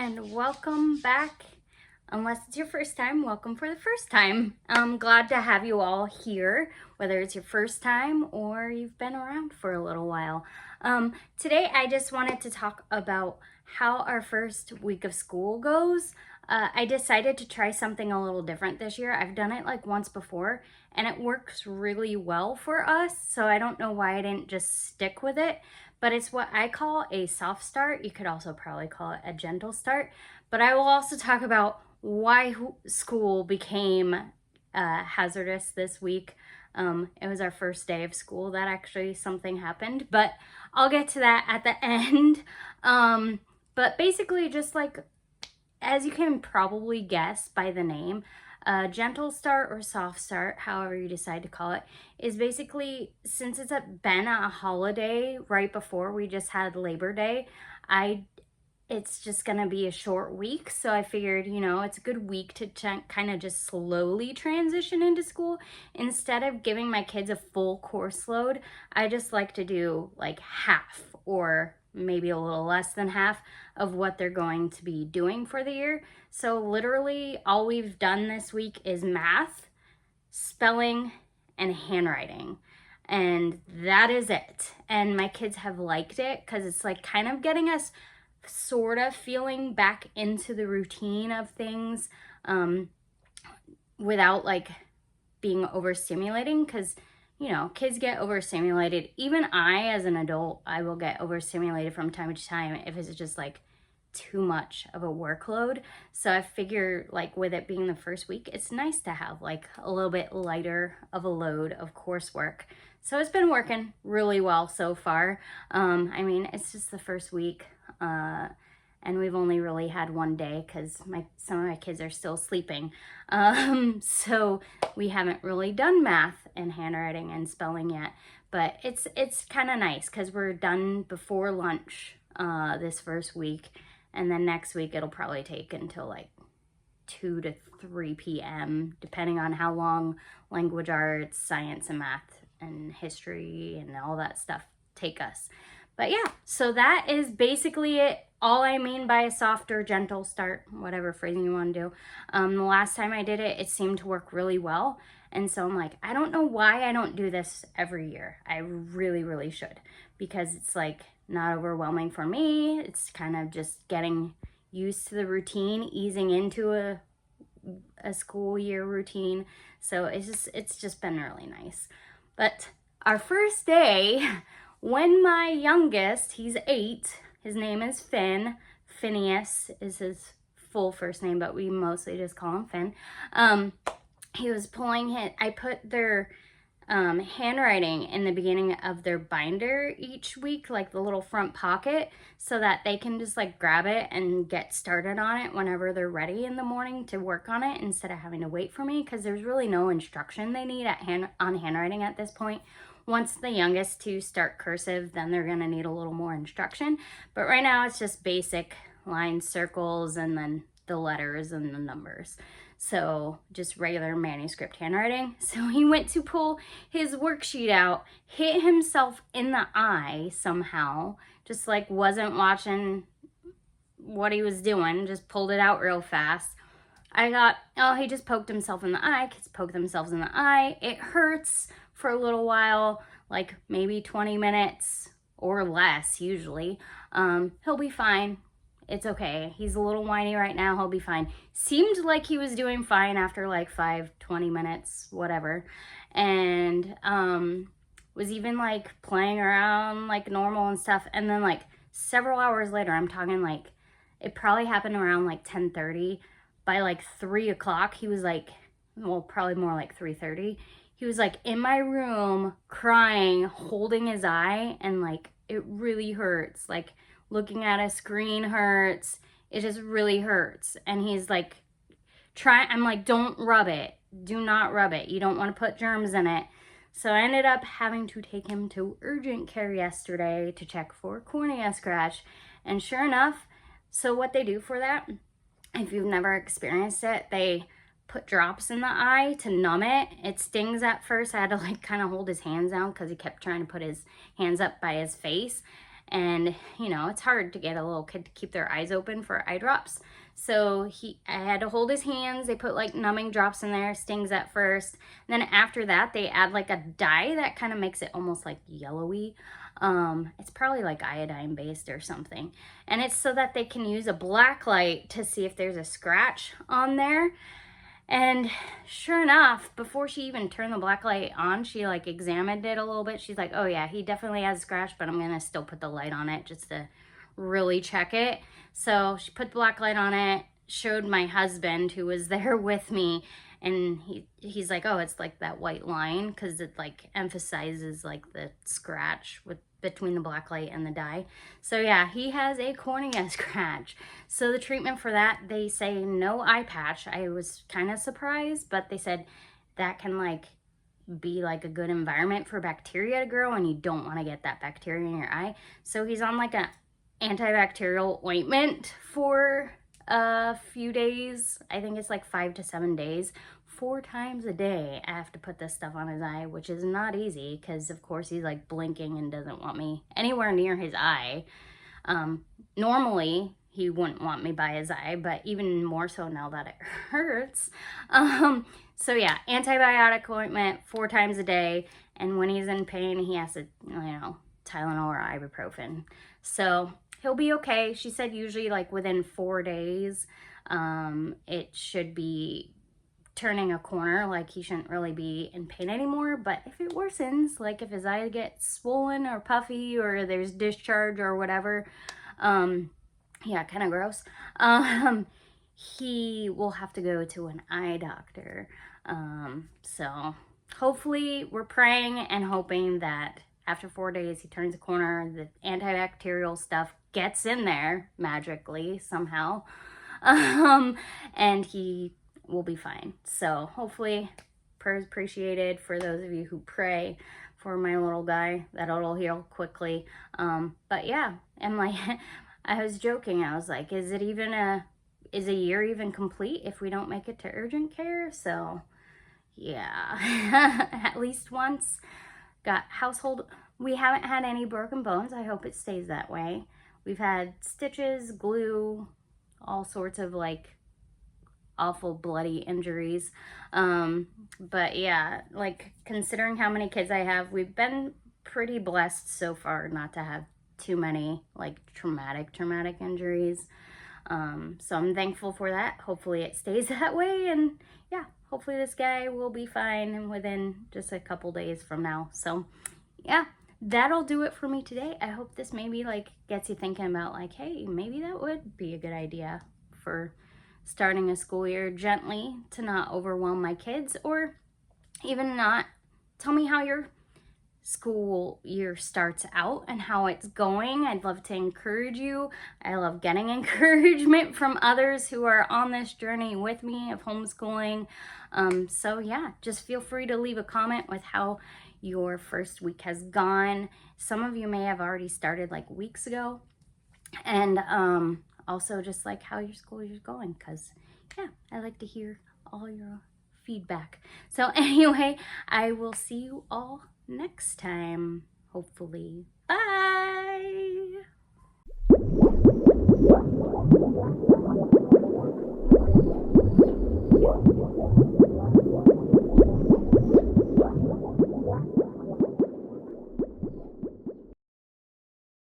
and welcome back. Unless it's your first time, welcome for the first time. I'm glad to have you all here, whether it's your first time or you've been around for a little while. Today I just wanted to talk about how our first week of school goes. I decided to try something a little different this year. I've done it like once before and it works really well for us, so I don't know why I didn't just stick with it. But it's what I call a soft start. You could also probably call it a gentle start. But I will also talk about why school became hazardous this week. It was our first day of school that actually something happened, but I'll get to that at the end. But basically, just like, as you can probably guess by the name, gentle start or soft start, however you decide to call it, is basically, since it's been a holiday right before we just had Labor Day, it's just gonna be a short week, so I figured, it's a good week to kind of just slowly transition into school. Instead of giving my kids a full course load, I just like to do like half or maybe a little less than half of what they're going to be doing for the year. So literally all we've done this week is math, spelling, and handwriting. And that is it. And my kids have liked it because it's like kind of getting us sort of feeling back into the routine of things without like being overstimulating, because kids get overstimulated. Even I, as an adult, I will get overstimulated from time to time if it's just like too much of a workload. So I figure, like, with it being the first week, it's nice to have like a little bit lighter of a load of coursework. So it's been working really well so far. I mean, it's just the first week, and we've only really had one day because some of my kids are still sleeping. So we haven't really done math and handwriting and spelling yet, but it's kind of nice because we're done before lunch this first week, and then next week it'll probably take until like 2 to 3 p.m. depending on how long language arts, science, and math and history and all that stuff take us. But yeah, so that is basically it. All I mean by a soft or gentle start, whatever phrasing you want to do. The last time I did it, it seemed to work really well. And so I'm like, I don't know why I don't do this every year. I really, really should, because it's like not overwhelming for me. It's kind of just getting used to the routine, easing into a school year routine. So it's just been really nice. But our first day, when my youngest, he's 8, his name is Finn. Phineas is his full first name, but we mostly just call him Finn. He was I put their handwriting in the beginning of their binder each week, like the little front pocket, so that they can just like grab it and get started on it whenever they're ready in the morning to work on it, instead of having to wait for me, because there's really no instruction they need on handwriting at this point. Once the youngest two start cursive, then they're going to need a little more instruction. But right now it's just basic lines, circles, and then the letters and the numbers. So just regular manuscript handwriting. So he went to pull his worksheet out, hit himself in the eye somehow, just like wasn't watching what he was doing, just pulled it out real fast. I thought, oh, he just poked himself in the eye. Kids poke themselves in the eye. It hurts for a little while, like maybe 20 minutes or less usually. He'll be fine. It's okay. He's a little whiny right now. He'll be fine. Seemed like he was doing fine after like 20 minutes, whatever. And was even like playing around like normal and stuff. And then like several hours later, I'm talking like, it probably happened around like 10:30. By like 3 o'clock, he was like, well, probably more like 3:30. He was like in my room crying, holding his eye, and like it really hurts. Like looking at a screen hurts. It just really hurts. And he's like, I'm like, don't rub it. Do not rub it. You don't want to put germs in it. So I ended up having to take him to urgent care yesterday to check for cornea scratch. And sure enough, so what they do for that, if you've never experienced it, they put drops in the eye to numb it. It stings at first. I had to like kind of hold his hands down because he kept trying to put his hands up by his face. And, you know, it's hard to get a little kid to keep their eyes open for eye drops. So I had to hold his hands. They put like numbing drops in there, stings at first. And then after that, they add like a dye that kind of makes it almost like yellowy. It's probably like iodine based or something. And it's so that they can use a black light to see if there's a scratch on there. And sure enough, before she even turned the black light on, she like examined it a little bit. She's like, oh yeah, he definitely has a scratch, but I'm gonna still put the light on it just to really check it. So she put the black light on it, showed my husband who was there with me, and he's like, oh, it's like that white line, because it like emphasizes like the scratch with between the black light and the dye. So yeah, he has a cornea scratch. So the treatment for that, they say no eye patch. I was kind of surprised, but they said that can like be like a good environment for bacteria to grow, and you don't want to get that bacteria in your eye. So he's on like an antibacterial ointment for a few days. I think it's like 5 to 7 days. 4 times a day I have to put this stuff on his eye, which is not easy because of course he's like blinking and doesn't want me anywhere near his eye. Normally he wouldn't want me by his eye, but even more so now that it hurts. So yeah, antibiotic ointment 4 times a day, and when he's in pain he has to, you know, Tylenol or ibuprofen. So he'll be okay. She said usually like within 4 days it should be turning a corner, like he shouldn't really be in pain anymore. But if it worsens, like if his eye gets swollen or puffy or there's discharge or whatever, yeah, kind of gross, he will have to go to an eye doctor. So hopefully we're praying and hoping that after 4 days he turns a corner, the antibacterial stuff gets in there magically somehow, and he will be fine. So hopefully, prayers appreciated for those of you who pray for my little guy, that it'll heal quickly. But yeah, and like I was joking, I was like, is a year even complete if we don't make it to urgent care? So yeah, at least once. Got household, we haven't had any broken bones. I hope it stays that way. We've had stitches, glue, all sorts of like awful bloody injuries. But yeah, like considering how many kids I have, we've been pretty blessed so far not to have too many like traumatic injuries. So I'm thankful for that. Hopefully it stays that way, and yeah, hopefully this guy will be fine within just a couple days from now. So yeah, that'll do it for me today. I hope this maybe like gets you thinking about like, hey, maybe that would be a good idea for starting a school year gently, to not overwhelm my kids, or even not. Tell me how your school year starts out and how it's going. I'd love to encourage you. I love getting encouragement from others who are on this journey with me of homeschooling. So yeah, just feel free to leave a comment with how your first week has gone. Some of you may have already started like weeks ago. And also just like how your school year's going, because yeah, I like to hear all your feedback. So anyway, I will see you all next time, hopefully. Bye.